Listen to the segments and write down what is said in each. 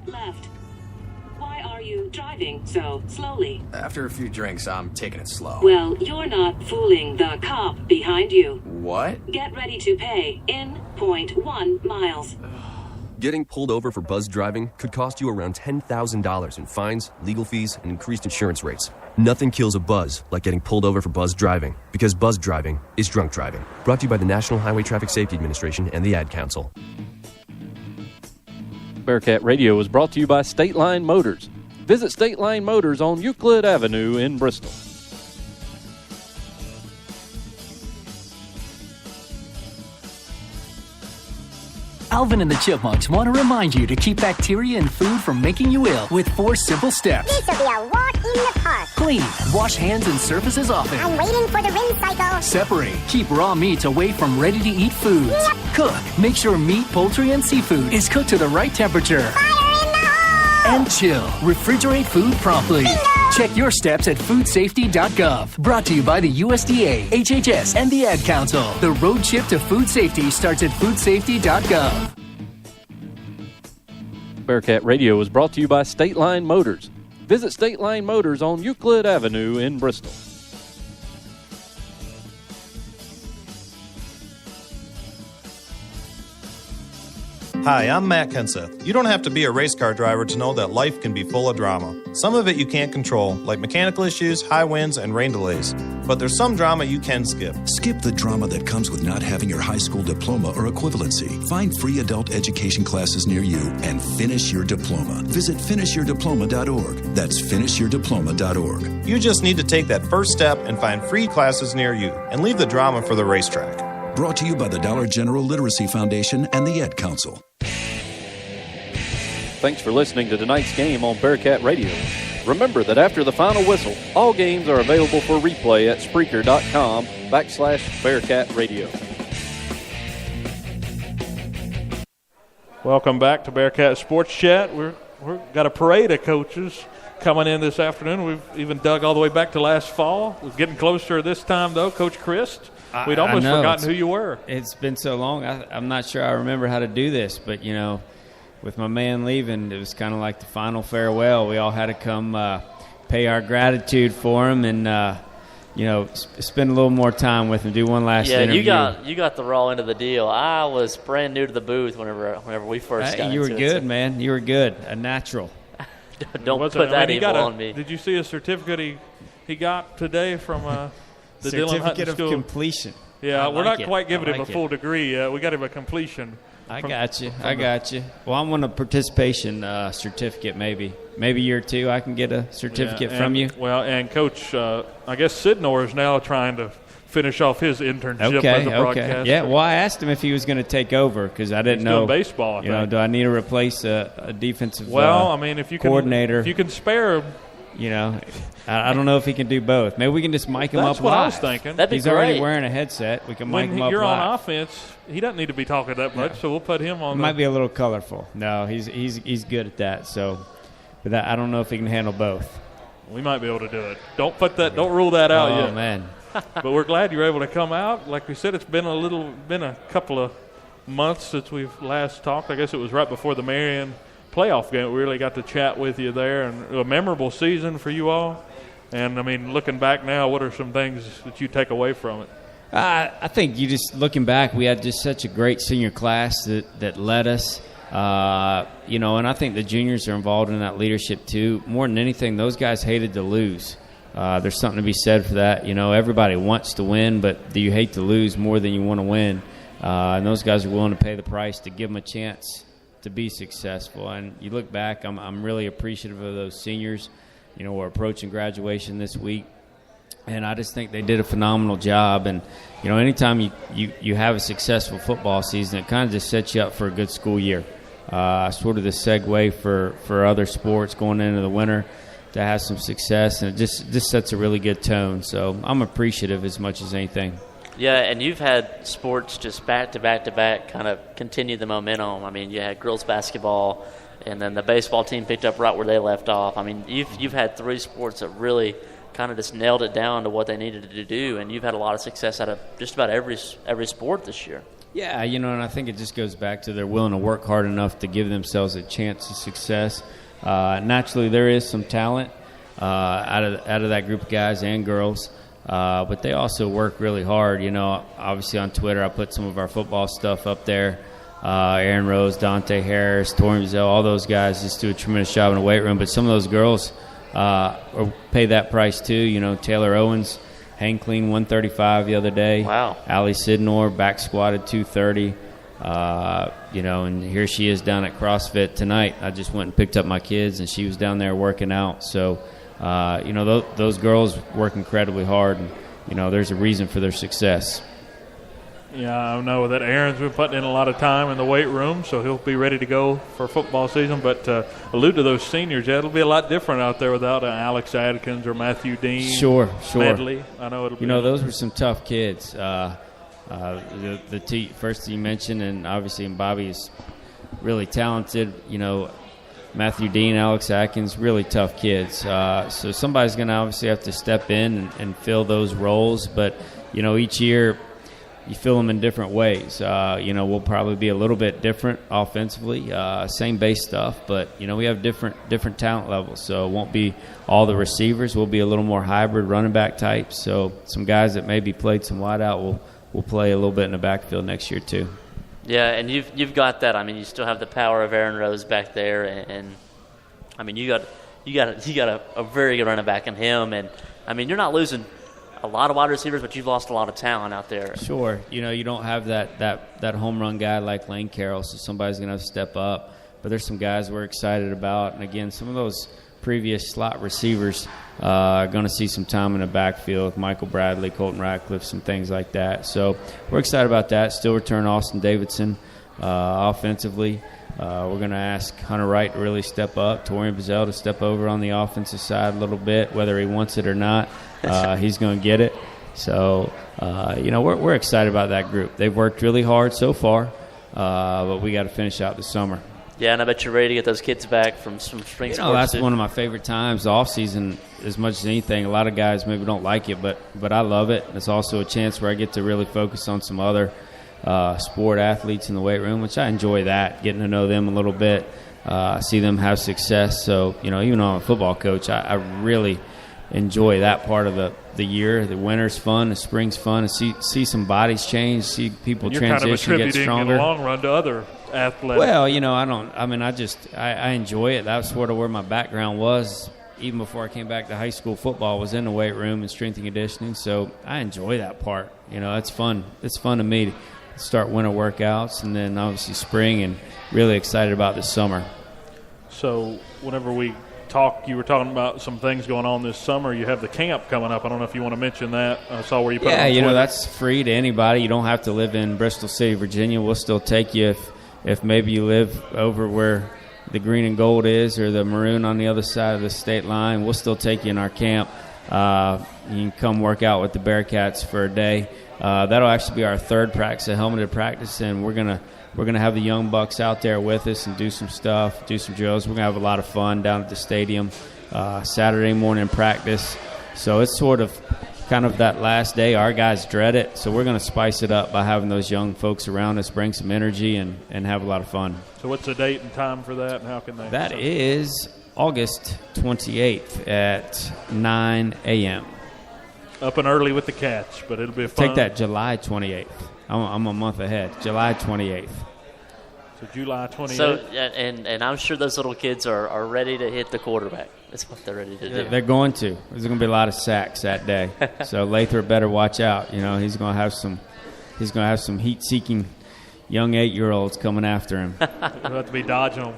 left. Why are you driving so slowly? After a few drinks, I'm taking it slow. Well, you're not fooling the cop behind you. What? Get ready to pay in 0.1 miles. Getting pulled over for buzz driving could cost you around $10,000 in fines, legal fees, and increased insurance rates. Nothing kills a buzz like getting pulled over for buzz driving, because buzz driving is drunk driving. Brought to you by the National Highway Traffic Safety Administration and the Ad Council. Bearcat Radio is brought to you by State Line Motors. Visit State Line Motors on Euclid Avenue in Bristol. Alvin and the Chipmunks want to remind you to keep bacteria in food from making you ill with 4 simple steps. This will be a walk in the park. Clean. Wash hands and surfaces often. I'm waiting for the rinse cycle. Separate. Keep raw meats away from ready-to-eat foods. Yep. Cook. Make sure meat, poultry, and seafood is cooked to the right temperature. Fire in the hole! And chill. Refrigerate food promptly. Bingo! Check your steps at foodsafety.gov. Brought to you by the USDA, HHS, and the Ad Council. The road trip to food safety starts at foodsafety.gov. Bearcat Radio is brought to you by State Line Motors. Visit State Line Motors on Euclid Avenue in Bristol. Hi, I'm Matt Kenseth. You don't have to be a race car driver to know that life can be full of drama. Some of it you can't control, like mechanical issues, high winds, and rain delays. But there's some drama you can skip. Skip the drama that comes with not having your high school diploma or equivalency. Find free adult education classes near you and finish your diploma. Visit finishyourdiploma.org. That's finishyourdiploma.org. You just need to take that first step and find free classes near you and leave the drama for the racetrack. Brought to you by the Dollar General Literacy Foundation and the Ed Council. Thanks for listening to tonight's game on Bearcat Radio. Remember that after the final whistle, all games are available for replay at Spreaker.com/Bearcat Radio. Welcome back to Bearcat Sports Chat. We've got a parade of coaches coming in this afternoon. We've even dug all the way back to last fall. We're getting closer this time, though. Coach Christ, we'd almost forgotten who you were. It's been so long. I'm not sure I remember how to do this, but, you know, with my man leaving, it was kind of like the final farewell. We all had to come pay our gratitude for him and, spend a little more time with him, do one last interview. Yeah, you got the raw end of the deal. I was brand new to the booth whenever we first got You were into good, it. man. You were good. A natural. Don't put that evil on me. Did you see a certificate he got today from the Dillon Hutton Certificate of School? Completion. Yeah, we're not quite giving him a full degree yet. We got him a completion. I got you. Well, I want a participation certificate maybe. Maybe year 2 I can get a certificate from you. Well, and Coach, I guess Sidnor is now trying to finish off his internship as a broadcaster. Yeah, well, I asked him if he was going to take over because I didn't know. He's doing baseball, I think. Do I need to replace a defensive coordinator? If you can spare him. I don't know if he can do both. Maybe we can just mic him up live. That's what I was thinking. That'd be He's great. already wearing a headset. We can mic him up live. When you're on offense, he doesn't need to be talking that much, so we'll put him on. It might be a little colorful. No, he's good at that. So, but I don't know if he can handle both. We might be able to do it. Don't rule that out yet. Oh man! But we're glad you're able to come out. Like we said, it's been a couple of months since we've last talked. I guess it was right before the Marion playoff game. We really got to chat with you there, and a memorable season for you all. And, I mean, looking back now, what are some things that you take away from it? I think you just looking back, we had just such a great senior class that led us. And I think the juniors are involved in that leadership too. More than anything, those guys hated to lose. There's something to be said for that. Everybody wants to win, but you hate to lose more than you want to win. And those guys are willing to pay the price to give them a chance to be successful. And you look back, I'm really appreciative of those seniors. We're approaching graduation this week, and I just think they did a phenomenal job. And anytime you have a successful football season, it kind of just sets you up for a good school year. Sort of the segue for other sports going into the winter to have some success, and it just sets a really good tone. So I'm appreciative as much as anything. Yeah, and you've had sports just back to back to back kind of continue the momentum. I mean, you had girls basketball, and then the baseball team picked up right where they left off. I mean, you've had 3 sports that really kind of just nailed it down to what they needed to do, and you've had a lot of success out of just about every sport this year. Yeah, and I think it just goes back to they're willing to work hard enough to give themselves a chance of success. Naturally, there is some talent out of that group of guys and girls, but they also work really hard. Obviously on Twitter, I put some of our football stuff up there. Aaron Rose, Dante Harris, Tori Mazel, all those guys just do a tremendous job in the weight room. But some of those girls pay that price too. Taylor Owens, hang clean 135 the other day. Wow. Allie Sidnor back squatted 230. And here she is down at CrossFit tonight. I just went and picked up my kids, and she was down there working out. So, those girls work incredibly hard, and, there's a reason for their success. Yeah, I know that Aaron's been putting in a lot of time in the weight room, so he'll be ready to go for football season. But allude to those seniors, it'll be a lot different out there without Alex Adkins or Matthew Dean. Sure. Medley. I know it'll be. Those were some tough kids. The first you mentioned, and obviously Bobby is really talented. Matthew Dean, Alex Atkins, really tough kids. So somebody's going to obviously have to step in and fill those roles. But, each year you fill them in different ways. We'll probably be a little bit different offensively, same base stuff, but, we have different talent levels. So it won't be all the receivers. We'll be a little more hybrid running back types. So some guys that maybe played some wide out will play a little bit in the backfield next year too. Yeah, and you've got that. I mean, you still have the power of Aaron Rose back there, and I mean, you got a very good running back in him, and I mean, you're not losing a lot of wide receivers, but you've lost a lot of talent out there. Sure, you don't have that home run guy like Lane Carroll, so somebody's going to have to step up. But there's some guys we're excited about, and again, some of those previous slot receivers are going to see some time in the backfield with Michael Bradley, Colton Ratcliffe, some things like that. So we're excited about that. Still return Austin Davidson offensively. We're going to ask Hunter Wright to really step up, Torian Bazell to step over on the offensive side a little bit, whether he wants it or not. He's going to get it. So, we're excited about that group. They've worked really hard so far, but we got to finish out the summer. Yeah, and I bet you're ready to get those kids back from spring sports. That's one of my favorite times, the off season, as much as anything. A lot of guys maybe don't like it, but I love it. It's also a chance where I get to really focus on some other sport athletes in the weight room, which I enjoy that, getting to know them a little bit, see them have success. So, even though I'm a football coach, I really enjoy that part of the year. The winter's fun, the spring's fun, and see some bodies change, see people transition, get stronger. In the long run to other athletes. Well, I enjoy it. That's sort of where my background was. Even before I came back to high school, football was in the weight room and strength and conditioning, so I enjoy that part. It's fun. It's fun to me to start winter workouts, and then obviously spring, and really excited about this summer. So whenever we talk, you were talking about some things going on this summer. You have the camp coming up. I don't know if you want to mention that. I saw where you put it on Twitter. That's free to anybody. You don't have to live in Bristol City, Virginia. We'll still take you if maybe you live over where the green and gold is, or the maroon on the other side of the state line. We'll still take you in our camp. You can come work out with the Bearcats for a day. That'll actually be our third practice, a helmeted practice, and we're gonna have the young bucks out there with us and do some stuff, do some drills. We're gonna have a lot of fun down at the stadium. Saturday morning practice, so it's sort of kind of that last day. Our guys dread it, so we're gonna spice it up by having those young folks around us, bring some energy, and have a lot of fun. So what's the date and time for that, and how can they? That is August 28th at 9 a.m. Up and early with the Cats, but it'll be fun. Take that, July 28th. I'm a month ahead. July 28th. So July 28th. So, and I'm sure those little kids are ready to hit the quarterback. That's what they're ready to do. They're going to. There's going to be a lot of sacks that day. So Lathrop better watch out. He's going to have some heat-seeking young 8-year-olds coming after him. We'll have to be dodging them.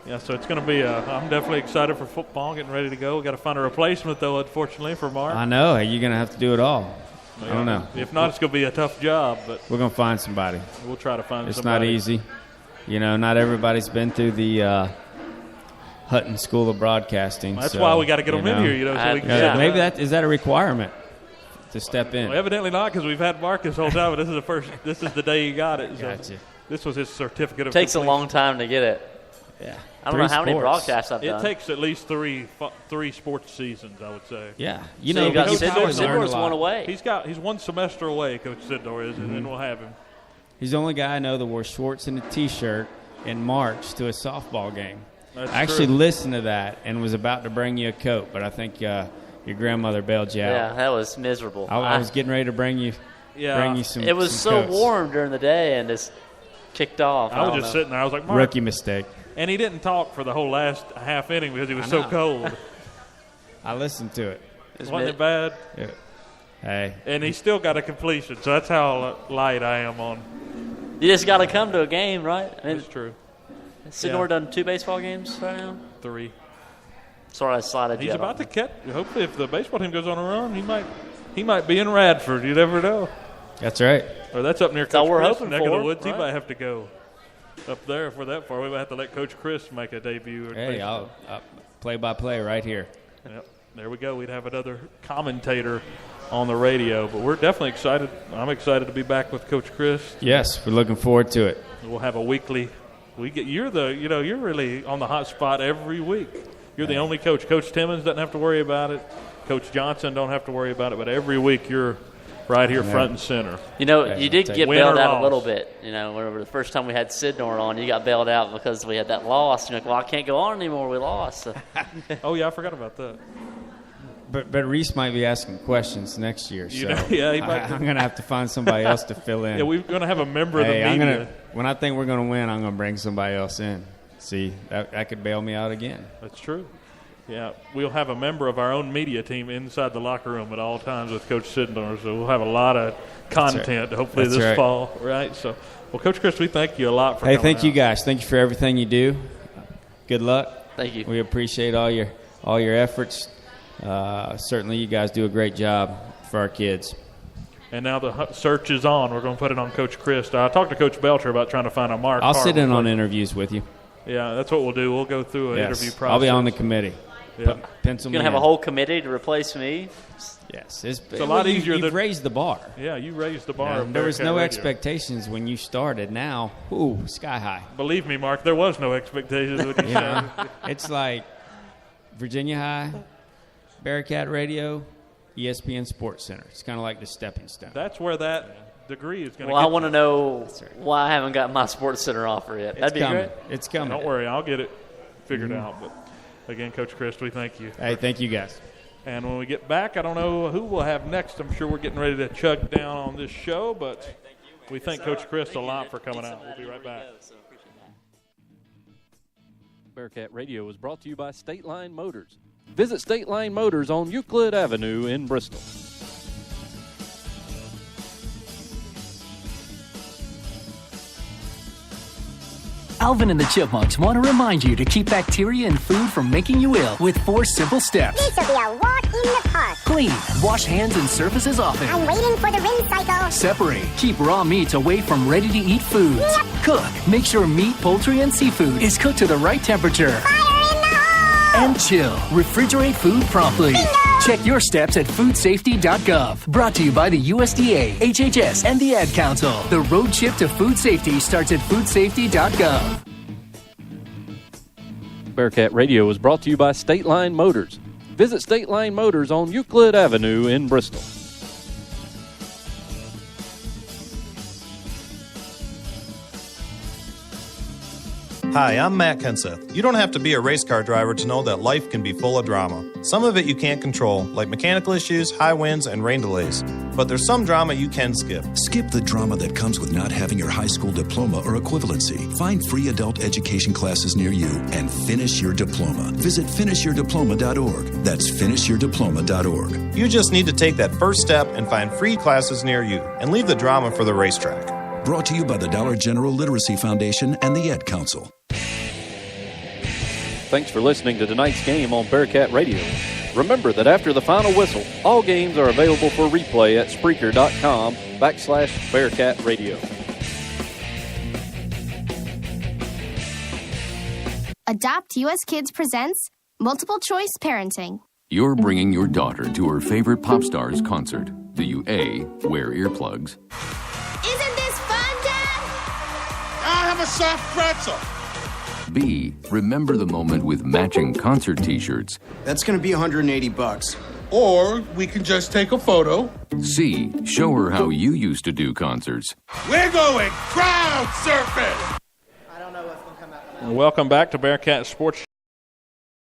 Yeah, so it's going to be I'm definitely excited for football, getting ready to go. We've got to find a replacement, though, unfortunately, for Mark. I know. You're going to have to do it all. I don't know. If not, it's going to be a tough job. But we're going to find somebody. We'll try to find somebody. It's not easy. Not everybody's been through the Hutton School of Broadcasting. Well, that's why we got to get them in here. So we can maybe is that a requirement to step in? Well, evidently not, because we've had Mark this whole time. But this is the day he got it. So gotcha. This was his certificate of Takes completion. a long time to get it. Yeah. I don't know how many broadcasts I've done. It takes at least three sports seasons, I would say. Yeah. So Sidnor's one away. He's 1 semester away, Coach Sidnor is, and then we'll have him. He's the only guy I know that wore shorts and a T-shirt in March to a softball game. That's I actually true. listened to that and was about to bring you a coat, but I think your grandmother bailed you out. Yeah, that was miserable. I was getting ready to bring you some. It was some so coats. warm during the day and just kicked off. I was just sitting there. I was like, Mark. Rookie mistake. And he didn't talk for the whole last half inning because he was so cold. I listened to it. Wasn't it bad? Yeah. Hey. And he still got a completion, so that's how light I am on. You just got to come to a game, right? I mean, That's true. Sidnor done 2 baseball games right now? 3. Sorry, I slided you. He's about to catch. Hopefully, if the baseball team goes on a run, he might be in Radford. You never know. That's right. Or that's up near That's all Coach we're Chris' hoping neck of for, the woods. He right? might have to go up there if we're that far. We might have to let Coach Chris make a debut. Hey, I'll play-by-play right here. Yep. There we go. We'd have another commentator on the radio, but we're definitely excited. I'm excited to be back with Coach Chris. Yes, we're looking forward to it. We'll have a weekly. You're really on the hot spot every week. You're the only coach. Coach Timmons doesn't have to worry about it. Coach Johnson don't have to worry about it. But every week you're right here front and center. You know, you did get bailed out a little loss. bit. You know, whenever the first time we had Sidnor on, you got bailed out because we had that loss. You're like, well, I can't go on anymore. We lost. So. Oh, yeah, I forgot about that. But Reese might be asking questions next year, so yeah, he might. I'm going to have to find somebody else to fill in. Yeah, we're going to have a member of the media. When I think we're going to win, I'm going to bring somebody else in. See, that could bail me out again. That's true. Yeah, we'll have a member of our own media team inside the locker room at all times with Coach Sidnor, so we'll have a lot of content hopefully this fall, right? So, well, Coach Chris, we thank you a lot for coming thank you out. guys. Thank you for everything you do. Good luck. Thank you. We appreciate all your efforts. Certainly you guys do a great job for our kids. And now the search is on. We're going to put it on Coach Chris. I talked to Coach Belcher about trying to find a Mark. I'll sit in on interviews with you. Yeah, that's what we'll do. We'll go through an interview process. I'll be on the committee. Yeah. Pencil You're going to have a whole committee to replace me? Yes. It's a lot easier. You've raised the bar. Yeah, you raised the bar. There was no expectations when you started. Now, sky high. Believe me, Mark, there was no expectations when you started. It's like Virginia High, Bearcat Radio, ESPN Sports Center. It's kind of like the stepping stone. That's where that degree is going to get. Well, I want to know why I haven't got my Sports Center offer yet. That'd be coming. great. It's coming. Don't worry, I'll get it figured out. But again, Coach Chris, we thank you. Hey, thank you guys. And when we get back, I don't know who we'll have next. I'm sure we're getting ready to chug down on this show, but we thank Coach Chris a lot for coming out. We'll be right back. Bearcat Radio is brought to you by State Line Motors. Visit State Line Motors on Euclid Avenue in Bristol. Alvin and the Chipmunks want to remind you to keep bacteria in food from making you ill with 4 simple steps. This will be a walk in the park. Clean. Wash hands and surfaces often. I'm waiting for the rinse cycle. Separate. Keep raw meats away from ready-to-eat foods. Yep. Cook. Make sure meat, poultry, and seafood is cooked to the right temperature. Fire in the hole! And chill. Refrigerate food promptly. Bingo! Check your steps at foodsafety.gov. Brought to you by the USDA, HHS, and the Ad Council. The road trip to food safety starts at foodsafety.gov. Bearcat Radio is brought to you by State Line Motors. Visit State Line Motors on Euclid Avenue in Bristol. Hi, I'm Matt Kenseth. You don't have to be a race car driver to know that life can be full of drama. Some of it you can't control, like mechanical issues, high winds, and rain delays. But there's some drama you can skip. Skip the drama that comes with not having your high school diploma or equivalency. Find free adult education classes near you and finish your diploma. Visit finishyourdiploma.org. That's finishyourdiploma.org. You just need to take that first step and find free classes near you and leave the drama for the racetrack. Brought to you by the Dollar General Literacy Foundation and the Ad Council. Thanks for listening to tonight's game on Bearcat Radio. Remember that after the final whistle, all games are available for replay at Spreaker.com/Bearcat Radio. Adopt US Kids presents Multiple Choice Parenting. You're bringing your daughter to her favorite pop star's concert. Do you A, wear earplugs? Isn't this fun, Dad? I'll have a soft pretzel. B, remember the moment with matching concert t-shirts. That's going to be $180. Or we can just take a photo. C. Show her how you used to do concerts. We're going crowd surfing! Welcome back to Bearcat Sports